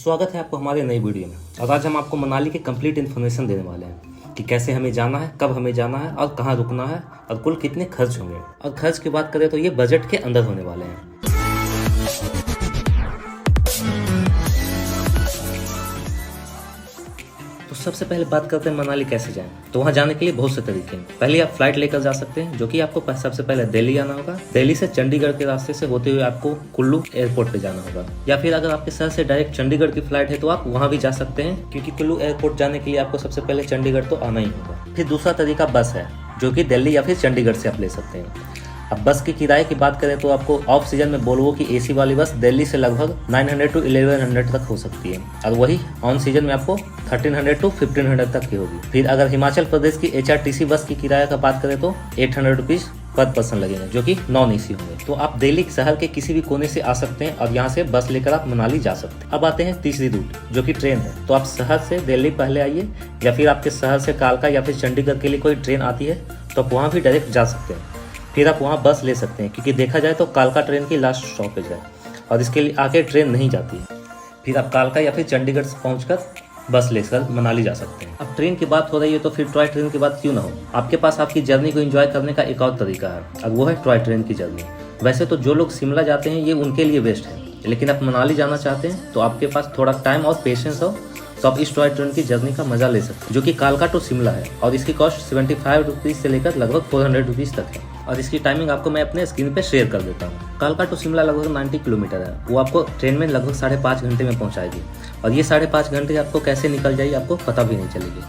स्वागत है आपको हमारे नई वीडियो में। और आज हम आपको मनाली की कंप्लीट इन्फॉर्मेशन देने वाले हैं कि कैसे हमें जाना है, कब हमें जाना है और कहाँ रुकना है और कुल कितने खर्च होंगे। और खर्च की बात करें तो ये बजट के अंदर होने वाले हैं। तो सबसे पहले बात करते हैं मनाली कैसे जाएं। तो वहाँ जाने के लिए बहुत से तरीके हैं। पहले आप फ्लाइट लेकर जा सकते हैं, जो कि आपको सबसे पहले दिल्ली आना होगा। दिल्ली से चंडीगढ़ के रास्ते से होते हुए आपको कुल्लू एयरपोर्ट पे जाना होगा, या फिर अगर आपके शहर से डायरेक्ट चंडीगढ़ की फ्लाइट है तो आप वहाँ भी जा सकते हैं, क्योंकि कुल्लू एयरपोर्ट जाने के लिए आपको सबसे पहले चंडीगढ़ तो आना ही होगा। फिर दूसरा तरीका बस है, जो कि दिल्ली या फिर चंडीगढ़ से आप ले सकते हैं। अब बस की किराए की बात करें तो आपको ऑफ सीजन में वोल्वो की एसी वाली बस दिल्ली से लगभग 900 to 1100 तक हो सकती है, और वही ऑन सीजन में आपको 1300 to 1500 तक की होगी। फिर अगर हिमाचल प्रदेश की HRTC बस की किराए का बात करें तो 800 रुपीज़ पर पर्सन लगेंगे, जो कि नॉन एसी होंगे। तो आप दिल्ली शहर के किसी भी कोने से आ सकते हैं और यहाँ से बस लेकर आप मनाली जा सकते हैं। अब आते हैं तीसरी रूट, जो कि ट्रेन है। तो आप शहर से दिल्ली पहले आइए, या फिर आपके शहर से कालका या फिर चंडीगढ़ के लिए कोई ट्रेन आती है तो आप वहाँ भी डायरेक्ट जा सकते हैं। फिर आप वहाँ बस ले सकते हैं, क्योंकि देखा जाए तो कालका ट्रेन की लास्ट स्टॉपेज है और इसके लिए आगे ट्रेन नहीं जाती है। फिर आप कालका या फिर चंडीगढ़ से पहुँचकर बस लेकर मनाली जा सकते हैं। अब ट्रेन की बात हो रही है तो फिर टॉय ट्रेन की बात क्यों ना हो। आपके पास आपकी जर्नी को एंजॉय करने का एक और तरीका है, अब वो है टॉय ट्रेन की जर्नी। वैसे तो जो लोग शिमला जाते हैं ये उनके लिए बेस्ट है, लेकिन आप मनाली जाना चाहते हैं तो आपके पास थोड़ा टाइम और पेशेंस हो तो आप इस टॉय ट्रेन की जर्नी का मजा ले सकते हैं, जो कि कालका टू शिमला है। और इसकी कॉस्ट 75 रुपीज़ से लेकर लगभग 400 रुपीज़ तक है। और इसकी टाइमिंग आपको मैं अपने स्क्रीन पे शेयर कर देता हूँ। कालका टू शिमला लगभग 90 किलोमीटर है। वो आपको ट्रेन में लगभग 5.5 घंटे में पहुँचाएगी, और ये 5.5 घंटे आपको कैसे निकल जाएगी आपको पता भी नहीं चलेगी।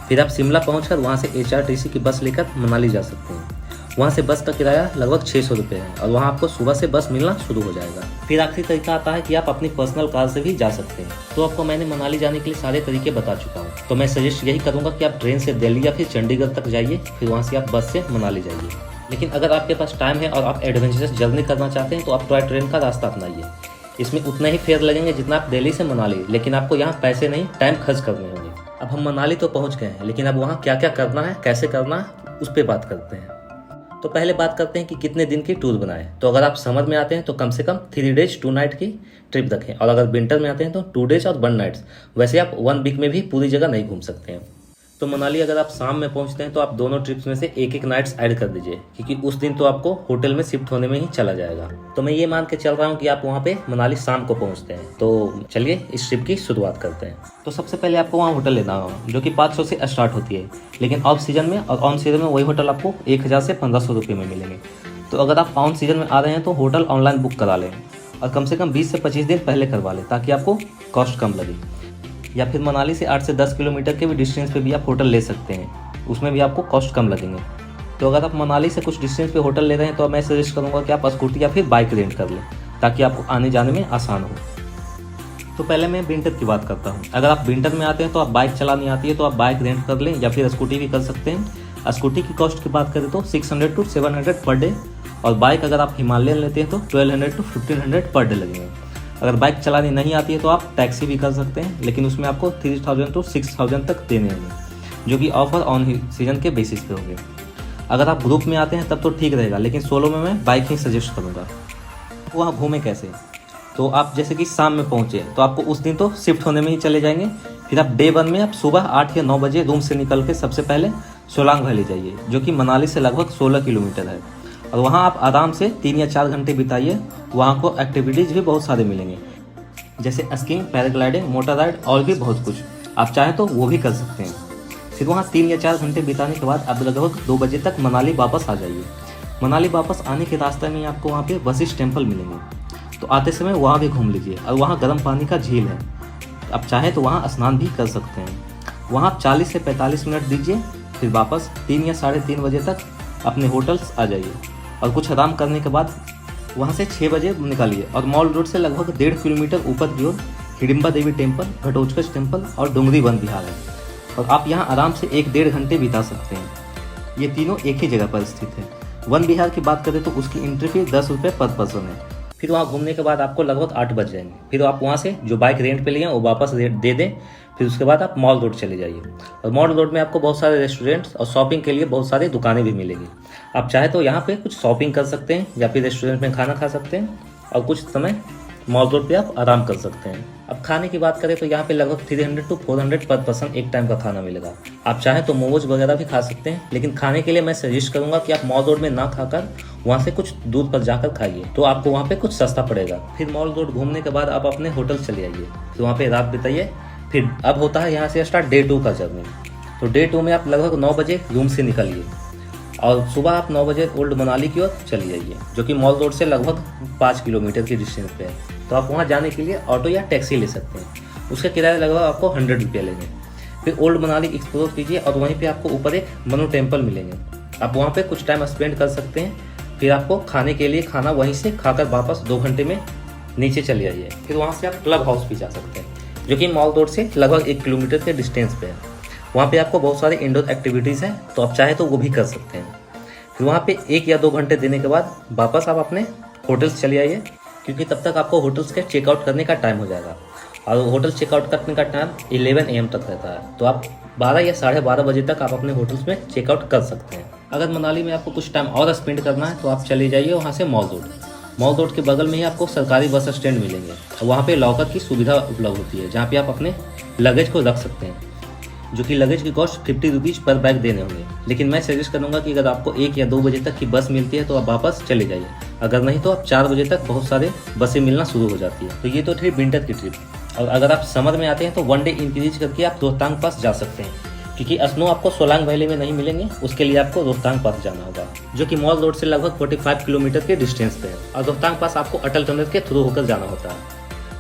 फिर आप शिमला पहुँचकर वहाँ से HRTC की बस लेकर मनाली जा सकते हैं। वहाँ से बस का किराया लगभग 600 रुपये है, और वहाँ आपको सुबह से बस मिलना शुरू हो जाएगा। फिर आखिरी तरीका आता है कि आप अपनी पर्सनल कार से भी जा सकते हैं। तो आपको मैंने मनाली जाने के लिए सारे तरीके बता चुका हूँ, तो मैं सजेस्ट यही करूँगा कि आप ट्रेन से दिल्ली या फिर चंडीगढ़ तक जाइए, फिर वहाँ से आप बस से मनाली जाइए। लेकिन अगर आपके पास टाइम है और आप एडवेंचरस जर्नी करना चाहते हैं तो आप टॉय ट्रेन का रास्ता अपनाइए। इसमें उतना ही फेयर लगेंगे जितना आप दिल्ली से मनाली, लेकिन आपको यहाँ पैसे नहीं टाइम खर्च करने होंगे। अब हम मनाली तो पहुँच गए हैं, लेकिन अब वहाँ क्या क्या करना है, कैसे करना है, उस पर बात करते हैं। तो पहले बात करते हैं कि कितने दिन की टूर बनाएं। तो अगर आप समर में आते हैं तो कम से कम 3 days 2 night की ट्रिप रखें, और अगर विंटर में आते हैं तो 2 days और 1 night। वैसे आप 1 week में भी पूरी जगह नहीं घूम सकते हैं। तो मनाली अगर आप शाम में पहुंचते हैं तो आप दोनों ट्रिप्स में से एक नाइट्स ऐड कर दीजिए, क्योंकि उस दिन तो आपको होटल में शिफ्ट होने में ही चला जाएगा। तो मैं ये मान के चल रहा हूँ कि आप वहाँ पे मनाली शाम को पहुँचते हैं। तो चलिए इस ट्रिप की शुरुआत करते हैं। तो सबसे पहले आपको वहाँ होटल लेना होगा, जो कि 500 से स्टार्ट होती है, लेकिन ऑफ सीजन में और ऑन सीजन में वही होटल आपको 1000 से 1500 रुपये में मिलेंगे। तो अगर आप ऑन सीजन में आ रहे हैं तो होटल ऑनलाइन बुक करा लें, और कम से कम 20 से 25 दिन पहले करवा लें, ताकि आपको कॉस्ट कम लगे। या फिर मनाली से 8 से 10 किलोमीटर के भी डिस्टेंस पे भी आप होटल ले सकते हैं, उसमें भी आपको कॉस्ट कम लगेंगे। तो अगर आप मनाली से कुछ डिस्टेंस पे होटल ले रहे हैं तो मैं सजेस्ट करूँगा कि आप स्कूटी या फिर बाइक रेंट कर लें, ताकि आपको आने जाने में आसान हो। तो पहले मैं विंटर की बात करता हूँ। अगर आप विंटर में आते हैं तो आप बाइक चलानी आती है तो आप बाइक रेंट कर लें, या फिर स्कूटी भी कर सकते हैं। स्कूटी की कॉस्ट की बात करें तो 600 to 700 पर डे, और बाइक अगर आप हिमालयन लेते हैं तो 1200 to 1500 पर डे लगेंगे। अगर बाइक चलानी नहीं आती है तो आप टैक्सी भी कर सकते हैं, लेकिन उसमें आपको 3000 to 6000 तक देने होंगे, जो कि ऑफर ऑन सीजन के बेसिस पे होंगे। अगर आप ग्रुप में आते हैं तब तो ठीक रहेगा, लेकिन सोलो में मैं बाइक ही सजेस्ट करूँगा। वहाँ घूमें कैसे? तो आप जैसे कि शाम में पहुँचे तो आपको उस दिन तो शिफ्ट होने में ही चले जाएंगे। फिर आप डे 1 में आप सुबह 8 या 9 बजे रूम से निकल के सबसे पहले सोलांग वैली जाइए, जो कि मनाली से लगभग 16 किलोमीटर है, और वहाँ आप आराम से 3 या 4 घंटे बिताइए। वहाँ को एक्टिविटीज़ भी बहुत सारे मिलेंगे, जैसे स्कीइंग, पैराग्लाइडिंग, मोटर राइड और भी बहुत कुछ। आप चाहें तो वो भी कर सकते हैं। फिर वहाँ 3 या 4 घंटे बिताने के बाद आप लगभग 2 बजे तक मनाली वापस आ जाइए। मनाली वापस आने के रास्ते में आपको वहाँ पे वशिष्ठ टेम्पल मिलेंगे, तो आते समय वहाँ भी घूम लीजिए। और वहाँ गर्म पानी का झील है, आप चाहें तो वहाँ स्नान भी कर सकते हैं। वहाँ आप 40 से 45 मिनट दीजिए, फिर वापस 3 या 3:30 बजे तक अपने होटल्स आ जाइए, और कुछ आराम करने के बाद वहाँ से 6 बजे निकालिए और मॉल रोड से लगभग 1.5 किलोमीटर ऊपर की ओर हिडिंबा देवी टेम्पल, घटोत्कच टेम्पल और डोंगरी वन विहार है, और आप यहाँ आराम से 1-1.5 घंटे बिता सकते हैं। ये तीनों एक ही जगह पर स्थित है। वन विहार की बात करें तो उसकी एंट्री फी 10 रुपये पर पर्सन है। फिर वहाँ घूमने के बाद आपको लगभग 8 बज जाएंगे। फिर आप वहाँ से जो बाइक रेंट पे लिए वो वापस दे दें। फिर उसके बाद आप मॉल रोड चले जाइए, और मॉल रोड में आपको बहुत सारे रेस्टोरेंट्स और शॉपिंग के लिए बहुत सारी दुकानें भी मिलेगी। आप चाहे तो यहाँ पे कुछ शॉपिंग कर सकते हैं, या फिर रेस्टोरेंट में खाना खा सकते हैं, और कुछ समय मॉल रोड पे आप आराम कर सकते हैं। अब खाने की बात करें तो यहाँ पे लगभग 300 to 400 पर पर्सन एक टाइम का खाना मिलेगा। आप चाहें तो मोमोज वगैरह भी खा सकते हैं, लेकिन खाने के लिए मैं सजेस्ट करूंगा कि आप मॉल रोड में ना खाकर वहाँ से कुछ दूर पर जाकर खाइए, तो आपको वहाँ पे कुछ सस्ता पड़ेगा। फिर मॉल रोड घूमने के बाद आप अपने होटल चले आइए, तो वहाँ पे रात बिताइए। फिर अब होता है यहाँ से स्टार्ट डे 2 का जर्नी। तो डे 2 में आप लगभग 9 बजे रूम से निकलिए और सुबह आप 9 बजे ओल्ड मनाली की ओर चली जाइए, जो कि मॉल रोड से लगभग 5 किलोमीटर की डिस्टेंस पे है। तो आप वहाँ जाने के लिए ऑटो या टैक्सी ले सकते हैं, उसका किराया लगभग आपको 100 रुपये लेंगे। फिर ओल्ड मनाली एक्सप्लोर कीजिए और वहीं पे आपको ऊपर एक मनु टेम्पल मिलेंगे, आप वहाँ पे कुछ टाइम स्पेंड कर सकते हैं। फिर आपको खाने के लिए खाना वहीं से खाकर वापस 2 घंटे में नीचे चले आइए। फिर वहाँ से आप क्लब हाउस भी जा सकते हैं, जो कि मॉल रोड से लगभग 1 किलोमीटर के डिस्टेंस पे है। वहाँ पे आपको बहुत सारे इंडोर एक्टिविटीज़ हैं, तो आप चाहे तो वो भी कर सकते हैं। फिर वहाँ पे 1 या 2 घंटे देने के बाद वापस आप अपने होटल्स चले आइए, क्योंकि तब तक आपको होटल्स के चेकआउट करने का टाइम हो जाएगा। और होटल चेकआउट करने का टाइम 11 AM तक रहता है, तो आप 12 या 12:30 बजे तक आप अपने होटल्स में चेकआउट कर सकते हैं। अगर मनाली में आपको कुछ टाइम और स्पेंड करना है तो आप चले जाइए वहाँ से मॉल रोड। मॉल रोड के बगल में ही आपको सरकारी बस स्टैंड मिलेंगे और वहाँ पे लॉकर की सुविधा उपलब्ध होती है, जहाँ पे आप अपने लगेज को रख सकते हैं, जो कि लगेज की कॉस्ट 50 रुपीज़ पर बैग देने होंगे। लेकिन मैं सजेस्ट करूंगा कि अगर आपको 1 या 2 बजे तक की बस मिलती है तो आप वापस चले जाइए, अगर नहीं तो आप 4 बजे तक बहुत सारे बसें मिलना शुरू हो जाती है। तो ये तो थी विंटर की ट्रिप। और अगर आप समर में आते हैं तो 1 डे इंक्रीज करके आप रोहतांग पास जा सकते हैं, क्योंकि स्नो आपको सोलांग वैली में नहीं मिलेंगे, उसके लिए आपको रोहतांग पास जाना होगा, जो कि मॉल रोड से लगभग 45 किलोमीटर के डिस्टेंस पे है। और रोहतांग पास आपको अटल टनल के थ्रू होकर जाना होता है,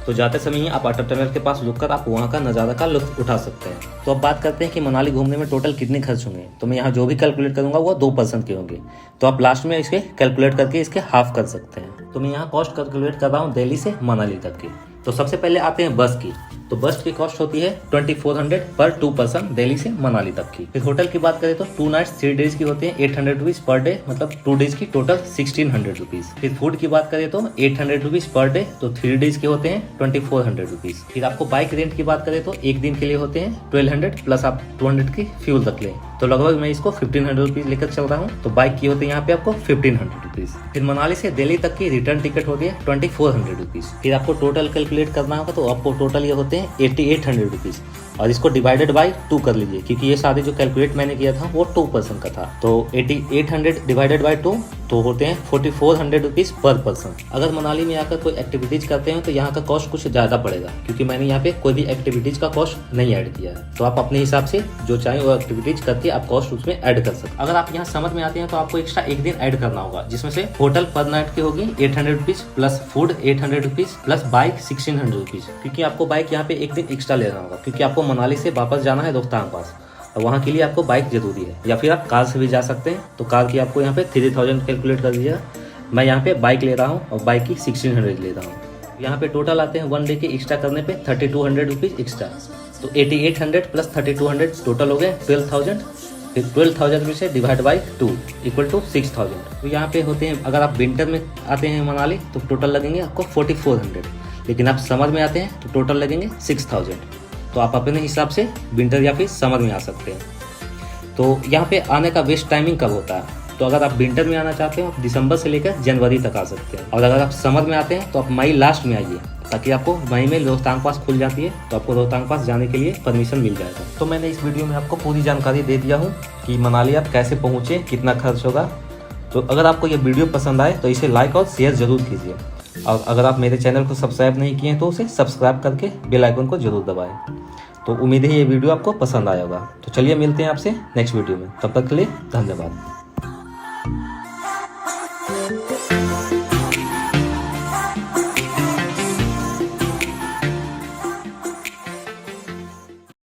तो जाते समय ही आप अटल टनल के पास रुककर आप वहाँ का नज़ारा का लुत्फ उठा सकते हैं। तो अब बात करते हैं कि मनाली घूमने में टोटल कितने खर्च होंगे। तो मैं यहाँ जो भी कैलकुलेट करूँगा वो 2 पर्सन के होंगे, तो आप लास्ट में इसके कैलकुलेट करके इसके हाफ कर सकते हैं। तो मैं यहाँ कॉस्ट कैलकुलेट कर रहा हूँ दिल्ली से मनाली तक की। तो सबसे पहले आते हैं बस की। तो बस की कॉस्ट होती है 2400 पर 2 पर्सन दिल्ली से मनाली तक की। फिर होटल की बात करें तो 2 नाइट्स 3 डेज की होती है 800 रुपीज़ पर डे, मतलब 2 डेज की टोटल 1600 रुपीज़। फिर फूड की बात करें तो 800 रुपीज़ पर डे, तो 3 डेज के होते हैं 2400 रुपीज़। फिर आपको बाइक रेंट की बात करें तो एक दिन के लिए होते हैं 1200 प्लस आप 200 की फ्यूल रख लें, तो लगभग मैं इसको 1500 रुपीज़ लेकर चल रहा हूँ। तो बाइक की होती है यहाँ पे आपको 1500 रुपीज़। फिर मनाली से दिल्ली तक की रिटर्न टिकट होती है 2400 रुपीज़। फिर आपको टोटल कैलकुलेट करना होगा, तो आपको टोटल ये होते हैं 8800 रुपीज़, और इसको डिवाइडेड बाय 2 कर लीजिए, क्योंकि ये सारे जो कैलकुलेट मैंने किया था वो 2 पर्सन का था। तो 8800 डिवाइडेड बाय 2 तो होते हैं 4400 रुपीज़ पर पर्सन। अगर मनाली में आकर कोई एक्टिविटीज़ करते हैं तो यहाँ का कॉस्ट कुछ ज़्यादा पड़ेगा, क्योंकि मैंने यहाँ पे कोई भी एक्टिविटीज़ का कॉस्ट नहीं ऐड किया है। तो आप अपने हिसाब से जो चाहें वो एक्टिविटीज़ करके आप कॉस्ट उसमें ऐड कर सकते हैं। अगर आप यहाँ समझ में आते हैं तो आपको एक्स्ट्रा एक दिन ऐड करना होगा, जिसमें से होटल पर नाइट की होगी 800 rupees plus food 800 rupees plus bike 1600 rupees, क्योंकि आपको बाइक यहाँ पे एक दिन एक्स्ट्रा लेना होगा, क्योंकि आपको मनाली से वापस जाना है रोहतांग पास, और वहाँ के लिए आपको बाइक जरूरी है। या फिर आप कार से भी जा सकते हैं, तो कार की आपको यहाँ पे 3000 कैलकुलेट कर दीजिएगा। मैं यहाँ पे बाइक ले रहा हूँ और बाइक की 1600 ले रहा हूँ। यहाँ पे टोटल आते हैं 1 डे के एक्स्ट्रा करने पे 3200 रुपीज़ एक्स्ट्रा, तो 8800 प्लस 3200 टोटल हो गए 12000। फिर 12000 में से डिवाइड बाई 2 इक्वल टू 6000। तो यहाँ पे होते हैं, अगर आप विंटर में आते हैं मनाली तो टोटल लगेंगे आपको 4400, लेकिन आप समर में आते हैं तो टोटल लगेंगे 6000। तो आप अपने हिसाब से विंटर या फिर समर में आ सकते हैं। तो यहाँ पे आने का बेस्ट टाइमिंग कब होता है, तो अगर आप विंटर में आना चाहते हो दिसंबर से लेकर जनवरी तक आ सकते हैं, और अगर आप समर में आते हैं तो आप मई लास्ट में आइए, ताकि आपको मई में रोहतांग पास खुल जाती है, तो आपको रोहतांग पास जाने के लिए परमिशन मिल जाएगा। तो मैंने इस वीडियो में आपको पूरी जानकारी दे दिया हूँ कि मनाली आप कैसे पहुँचे, कितना खर्च होगा। तो अगर आपको ये वीडियो पसंद आए तो इसे लाइक और शेयर जरूर कीजिए, और अगर आप मेरे चैनल को सब्सक्राइब नहीं किए हैं तो उसे सब्सक्राइब करके बेल आइकन को जरूर दबाएं। तो उम्मीद है ये वीडियो आपको पसंद आया होगा। तो चलिए मिलते हैं आपसे नेक्स्ट वीडियो में, तब तक के लिए धन्यवाद।